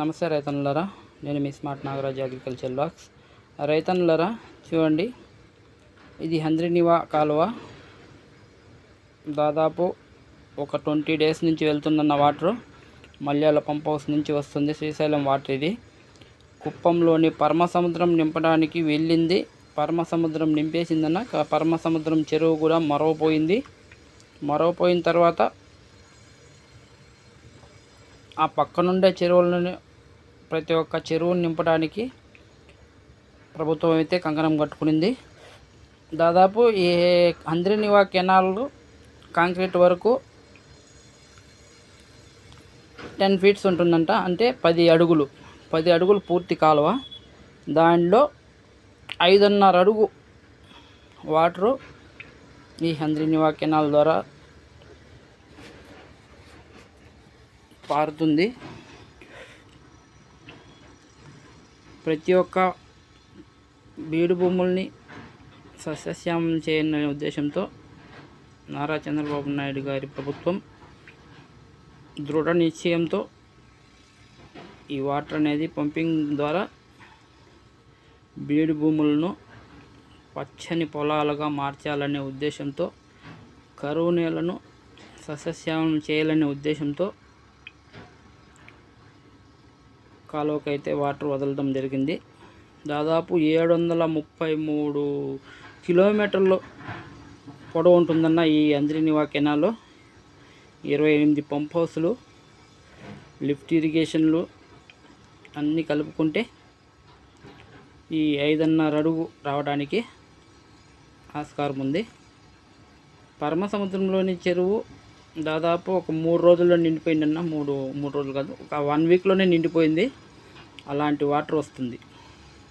నమస్తే రైతన్నులారా, నేను మీ smart Nagaraj agriculture blogs. రైతన్నులారా చూడండి, ఇది హంద్రీనివా కాలువ. దాదాపు ఒక 20 డేస్ నుంచి వెళ్తుందన్న వాటర్ మల్యాల పంప్ హౌస్ నుంచి వస్తుంది. శ్రీశైలం వాటర్ ఇది. కుప్పంలోని పరమసముద్రం నింపడానికి వెళ్ళింది. పరమసముద్రం నింపేసిందన్న. పరమసముద్రం చెరువు కూడా మరవపోయిన తర్వాత ఆ పక్కనుండే చెరువులను ప్రతి ఒక్క చెరువును నింపడానికి ప్రభుత్వం అయితే కంకణం కట్టుకునింది. దాదాపు ఈ హంద్రీనివా కెనాల్ కాంక్రీట్ వరకు 10 ఫీట్స్ ఉంటుందంట. అంటే 10 అడుగులు పూర్తి కాలువ. దానిలో 5.5 అడుగు వాటరు ఈ హంద్రీనివా కెనాల్ ద్వారా పారుతుంది. ప్రతి ఒక్క బీడు భూముల్ని సస్యశ్యామం చేయాలనే ఉద్దేశంతో నారా చంద్రబాబు నాయుడు గారి ప్రభుత్వం దృఢ నిశ్చయంతో ఈ వాటర్ అనేది పంపింగ్ ద్వారా బీడు భూములను పచ్చని పొలాలుగా మార్చాలనే ఉద్దేశంతో, కరువు నేలను సస్యశ్యామం చేయాలనే ఉద్దేశంతో కాలువకైతే వాటర్ వదలడం జరిగింది. దాదాపు 733 కిలోమీటర్లు పొడవు ఉంటుందన్న ఈ హంద్రీనివా కెనాల్లో. 28 పంప్ హౌస్లు, లిఫ్ట్ ఇరిగేషన్లు అన్నీ కలుపుకుంటే ఈ 5.5 అడుగు రావడానికి ఆస్కారం ఉంది. పరమసముద్రంలోని చెరువు దాదాపు ఒక 3 రోజుల్లో నిండిపోయిందన్న. మూడు రోజులు కాదు, ఒక 1 వీక్లోనే నిండిపోయింది. అలాంటి వాటర్ వస్తుంది.